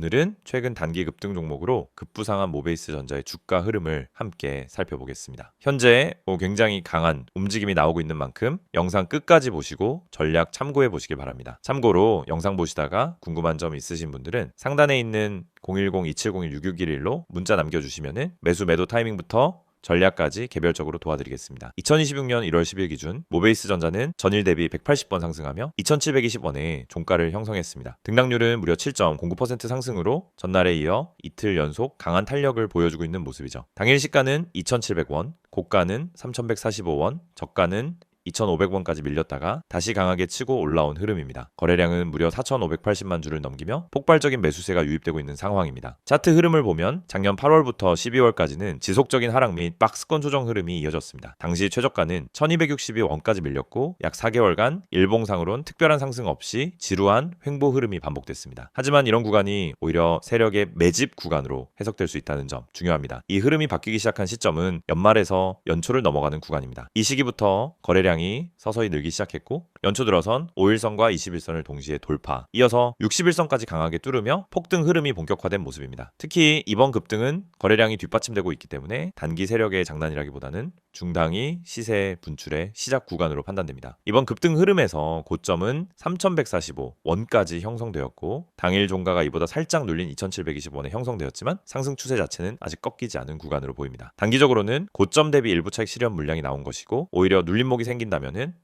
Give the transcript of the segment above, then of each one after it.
오늘은 최근 단기 급등 종목으로 급부상한 모베이스 전자의 주가 흐름을 함께 살펴보겠습니다. 현재 굉장히 강한 움직임이 나오고 있는 만큼 영상 끝까지 보시고 전략 참고해 보시길 바랍니다. 참고로 영상 보시다가 궁금한 점 있으신 분들은 상단에 있는 010-2701-6611로 문자 남겨주시면 매수 매도 타이밍부터 전략까지 개별적으로 도와드리겠습니다. 2026년 1월 10일 기준 모베이스 전자는 전일 대비 180원 상승하며 2,720원의 종가를 형성했습니다. 등락률은 무려 7.09% 상승으로 전날에 이어 이틀 연속 강한 탄력을 보여주고 있는 모습이죠. 당일 시가는 2,700원, 고가는 3,145원, 저가는 2,500원까지 밀렸다가 다시 강하게 치고 올라온 흐름입니다. 거래량은 무려 4,580만 주를 넘기며 폭발적인 매수세가 유입되고 있는 상황입니다. 차트 흐름을 보면 작년 8월부터 12월까지는 지속적인 하락 및 박스권 조정 흐름이 이어졌습니다. 당시 최저가는 1,262원까지 밀렸고 약 4개월간 일봉상으론 특별한 상승 없이 지루한 횡보 흐름이 반복됐습니다. 하지만 이런 구간이 오히려 세력의 매집 구간으로 해석될 수 있다는 점 중요합니다. 이 흐름이 바뀌기 시작한 시점은 연말에서 연초를 넘어가는 구간입니다. 이 시기부터 거래량이 서서히 늘기 시작했고 연초 들어선 5일선과 21선을 동시에 돌파, 이어서 61선까지 강하게 뚫으며 폭등 흐름이 본격화된 모습입니다. 특히 이번 급등은 거래량이 뒷받침되고 있기 때문에 단기 세력의 장난이라기보다는 중단기 시세 분출의 시작 구간으로 판단됩니다. 이번 급등 흐름에서 고점은 3,145원까지 형성되었고 당일 종가가 이보다 살짝 눌린 2,720원에 형성되었지만 상승 추세 자체는 아직 꺾이지 않은 구간으로 보입니다. 단기적으로는 고점 대비 일부 차익 실현 물량이 나온 것이고 오히려 눌림목이 생긴다면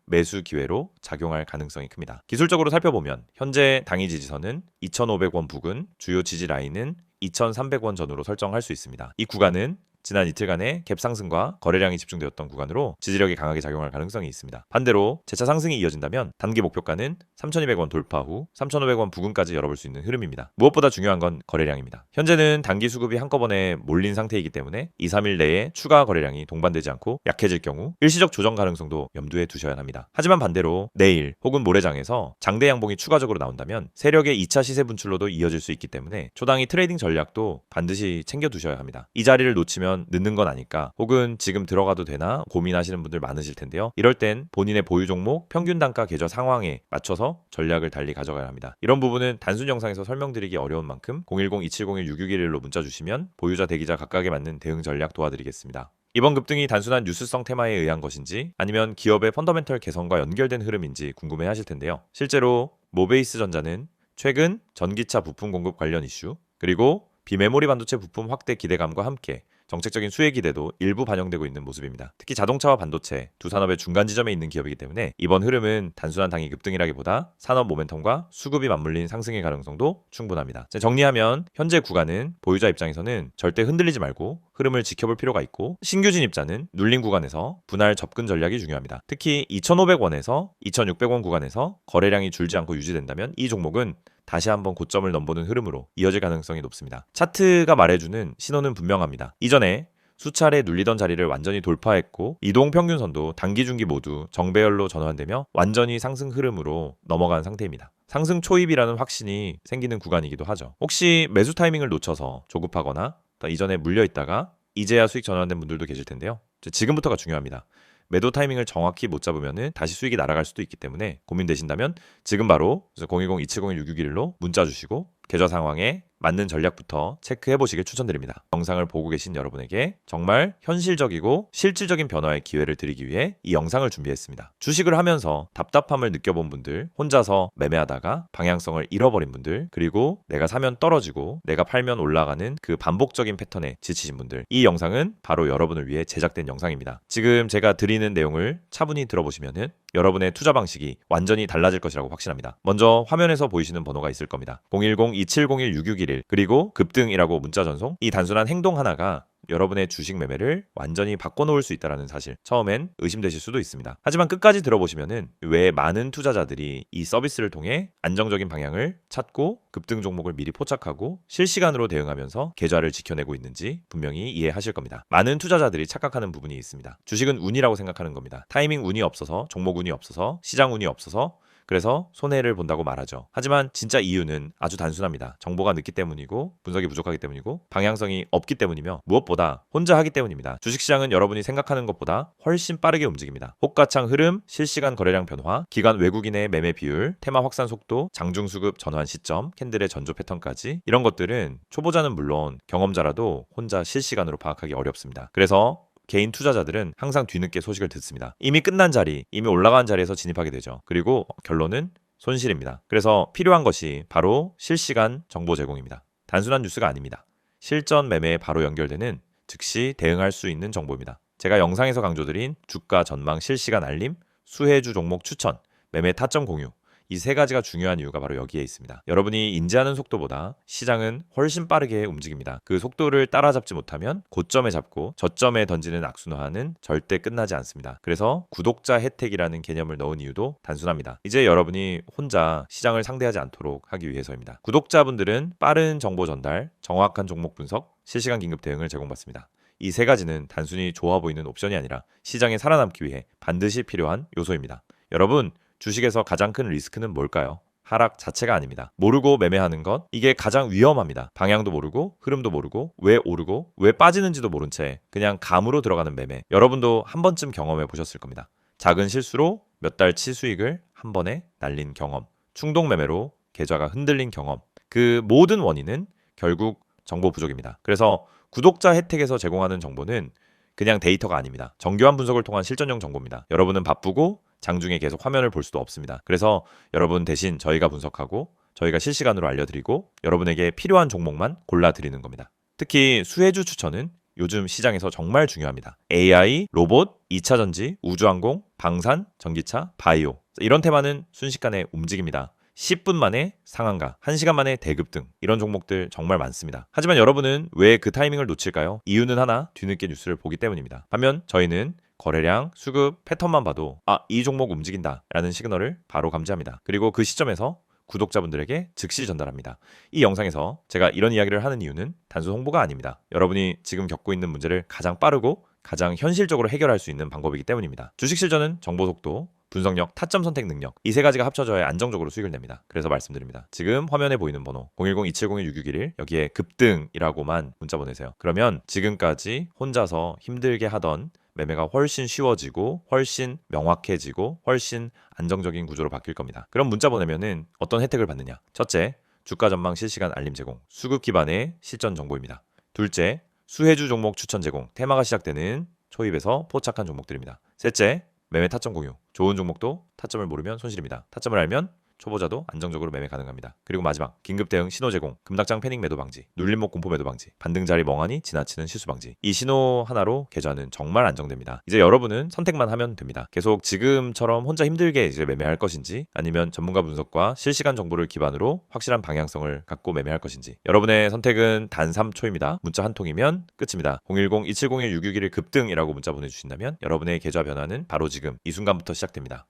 매수 기회로 작용할 가능성이 큽니다. 기술적으로 살펴보면 현재 당일 지지선은 2,500원 부근, 주요 지지 라인은 2,300원 전후로 설정할 수 있습니다. 이 구간은 지난 이틀간의 갭 상승과 거래량이 집중되었던 구간으로 지지력이 강하게 작용할 가능성이 있습니다. 반대로 재차 상승이 이어진다면 단기 목표가는 3,200원 돌파 후 3,500원 부근까지 열어볼 수 있는 흐름입니다. 무엇보다 중요한 건 거래량입니다. 현재는 단기 수급이 한꺼번에 몰린 상태이기 때문에 2, 3일 내에 추가 거래량이 동반되지 않고 약해질 경우 일시적 조정 가능성도 염두에 두셔야 합니다. 하지만 반대로 내일 혹은 모레장에서 장대 양봉이 추가적으로 나온다면 세력의 2차 시세 분출로도 이어질 수 있기 때문에 초당이 트레이딩 전략도 반드시 챙겨두셔야 합니다. 이 자리를 놓치면 늦는 건 아닐까, 혹은 지금 들어가도 되나 고민하시는 분들 많으실 텐데요. 이럴 땐 본인의 보유 종목 평균 단가 계좌 상황에 맞춰서 전략을 달리 가져가야 합니다. 이런 부분은 단순 영상에서 설명드리기 어려운 만큼 010-2701-6611로 문자 주시면 보유자 대기자 각각에 맞는 대응 전략 도와드리겠습니다. 이번 급등이 단순한 뉴스성 테마에 의한 것인지 아니면 기업의 펀더멘털 개선과 연결된 흐름인지 궁금해 하실 텐데요. 실제로 모베이스 전자는 최근 전기차 부품 공급 관련 이슈, 그리고 비메모리 반도체 부품 확대 기대감과 함께 정책적인 수혜 기대도 일부 반영되고 있는 모습입니다. 특히 자동차와 반도체 두 산업의 중간 지점에 있는 기업이기 때문에 이번 흐름은 단순한 단기 급등이라기보다 산업 모멘텀과 수급이 맞물린 상승의 가능성도 충분합니다. 정리하면 현재 구간은 보유자 입장에서는 절대 흔들리지 말고 흐름을 지켜볼 필요가 있고, 신규 진입자는 눌린 구간에서 분할 접근 전략이 중요합니다. 특히 2,500원에서 2,600원 구간에서 거래량이 줄지 않고 유지된다면 이 종목은 다시 한번 고점을 넘보는 흐름으로 이어질 가능성이 높습니다. 차트가 말해주는 신호는 분명합니다. 이전에 수차례 눌리던 자리를 완전히 돌파했고 이동 평균선도 단기 중기 모두 정배열로 전환되며 완전히 상승 흐름으로 넘어간 상태입니다. 상승 초입이라는 확신이 생기는 구간이기도 하죠. 혹시 매수 타이밍을 놓쳐서 조급하거나 이전에 물려있다가 이제야 수익 전환된 분들도 계실 텐데요. 지금부터가 중요합니다. 매도 타이밍을 정확히 못 잡으면 다시 수익이 날아갈 수도 있기 때문에 고민되신다면 지금 바로 010-2701-6611로 문자 주시고 계좌 상황에 맞는 전략부터 체크해 보시길 추천드립니다. 영상을 보고 계신 여러분에게 정말 현실적이고 실질적인 변화의 기회를 드리기 위해 이 영상을 준비했습니다. 주식을 하면서 답답함을 느껴본 분들, 혼자서 매매하다가 방향성을 잃어버린 분들, 그리고 내가 사면 떨어지고 내가 팔면 올라가는 그 반복적인 패턴에 지치신 분들, 이 영상은 바로 여러분을 위해 제작된 영상입니다. 지금 제가 드리는 내용을 차분히 들어보시면 여러분의 투자 방식이 완전히 달라질 것이라고 확신합니다. 먼저 화면에서 보이시는 번호가 있을 겁니다. 010-2701-6611 그리고 급등이라고 문자 전송, 이 단순한 행동 하나가 여러분의 주식 매매를 완전히 바꿔놓을 수 있다는 사실, 처음엔 의심되실 수도 있습니다. 하지만 끝까지 들어보시면은 왜 많은 투자자들이 이 서비스를 통해 안정적인 방향을 찾고 급등 종목을 미리 포착하고 실시간으로 대응하면서 계좌를 지켜내고 있는지 분명히 이해하실 겁니다. 많은 투자자들이 착각하는 부분이 있습니다. 주식은 운이라고 생각하는 겁니다. 타이밍 운이 없어서, 종목 운이 없어서, 시장 운이 없어서 그래서 손해를 본다고 말하죠. 하지만 진짜 이유는 아주 단순합니다. 정보가 늦기 때문이고 분석이 부족하기 때문이고 방향성이 없기 때문이며 무엇보다 혼자 하기 때문입니다. 주식시장은 여러분이 생각하는 것보다 훨씬 빠르게 움직입니다. 호가창 흐름, 실시간 거래량 변화, 기관 외국인의 매매 비율, 테마 확산 속도, 장중 수급 전환 시점, 캔들의 전조 패턴까지 이런 것들은 초보자는 물론 경험자라도 혼자 실시간으로 파악하기 어렵습니다. 그래서 개인 투자자들은 항상 뒤늦게 소식을 듣습니다. 이미 끝난 자리, 이미 올라간 자리에서 진입하게 되죠. 그리고 결론은 손실입니다. 그래서 필요한 것이 바로 실시간 정보 제공입니다. 단순한 뉴스가 아닙니다. 실전 매매에 바로 연결되는 즉시 대응할 수 있는 정보입니다. 제가 영상에서 강조드린 주가 전망 실시간 알림, 수혜주 종목 추천, 매매 타점 공유, 이 세 가지가 중요한 이유가 바로 여기에 있습니다. 여러분이 인지하는 속도보다 시장은 훨씬 빠르게 움직입니다. 그 속도를 따라잡지 못하면 고점에 잡고 저점에 던지는 악순환은 절대 끝나지 않습니다. 그래서 구독자 혜택이라는 개념을 넣은 이유도 단순합니다. 이제 여러분이 혼자 시장을 상대하지 않도록 하기 위해서입니다. 구독자분들은 빠른 정보 전달, 정확한 종목 분석, 실시간 긴급 대응을 제공받습니다. 이 세 가지는 단순히 좋아 보이는 옵션이 아니라 시장에 살아남기 위해 반드시 필요한 요소입니다. 여러분, 주식에서 가장 큰 리스크는 뭘까요? 하락 자체가 아닙니다. 모르고 매매하는 것, 이게 가장 위험합니다. 방향도 모르고 흐름도 모르고 왜 오르고 왜 빠지는지도 모른 채 그냥 감으로 들어가는 매매. 여러분도 한 번쯤 경험해 보셨을 겁니다. 작은 실수로 몇 달치 수익을 한 번에 날린 경험, 충동 매매로 계좌가 흔들린 경험. 그 모든 원인은 결국 정보 부족입니다. 그래서 구독자 혜택에서 제공하는 정보는 그냥 데이터가 아닙니다. 정교한 분석을 통한 실전형 정보입니다. 여러분은 바쁘고 장중에 계속 화면을 볼 수도 없습니다. 그래서 여러분 대신 저희가 분석하고 저희가 실시간으로 알려드리고 여러분에게 필요한 종목만 골라드리는 겁니다. 특히 수혜주 추천은 요즘 시장에서 정말 중요합니다. AI, 로봇, 2차전지, 우주항공, 방산, 전기차, 바이오 이런 테마는 순식간에 움직입니다. 10분 만에 상한가, 1시간 만에 대급 등 이런 종목들 정말 많습니다. 하지만 여러분은 왜 그 타이밍을 놓칠까요? 이유는 하나, 뒤늦게 뉴스를 보기 때문입니다. 반면 저희는 거래량, 수급, 패턴만 봐도 이 종목 움직인다 라는 시그널을 바로 감지합니다. 그리고 그 시점에서 구독자분들에게 즉시 전달합니다. 이 영상에서 제가 이런 이야기를 하는 이유는 단순 홍보가 아닙니다. 여러분이 지금 겪고 있는 문제를 가장 빠르고 가장 현실적으로 해결할 수 있는 방법이기 때문입니다. 주식 실전은 정보 속도, 분석력, 타점 선택 능력 이 세 가지가 합쳐져야 안정적으로 수익을 냅니다. 그래서 말씀드립니다. 지금 화면에 보이는 번호 010-2701-6611 여기에 급등이라고만 문자 보내세요. 그러면 지금까지 혼자서 힘들게 하던 매매가 훨씬 쉬워지고 훨씬 명확해지고 훨씬 안정적인 구조로 바뀔 겁니다. 그럼 문자 보내면은 어떤 혜택을 받느냐? 첫째, 주가 전망 실시간 알림 제공, 수급 기반의 실전 정보입니다. 둘째, 수혜주 종목 추천 제공, 테마가 시작되는 초입에서 포착한 종목들입니다. 셋째, 매매 타점 공유, 좋은 종목도 타점을 모르면 손실입니다. 타점을 알면 초보자도 안정적으로 매매 가능합니다. 그리고 마지막, 긴급 대응 신호 제공, 급락장 패닉 매도 방지, 눌림목 공포 매도 방지, 반등 자리 멍하니 지나치는 실수 방지. 이 신호 하나로 계좌는 정말 안정됩니다. 이제 여러분은 선택만 하면 됩니다. 계속 지금처럼 혼자 힘들게 이제 매매할 것인지 아니면 전문가 분석과 실시간 정보를 기반으로 확실한 방향성을 갖고 매매할 것인지. 여러분의 선택은 단 3초입니다. 문자 한 통이면 끝입니다. 010-2701-6611 급등이라고 문자 보내주신다면 여러분의 계좌 변화는 바로 지금 이 순간부터 시작됩니다.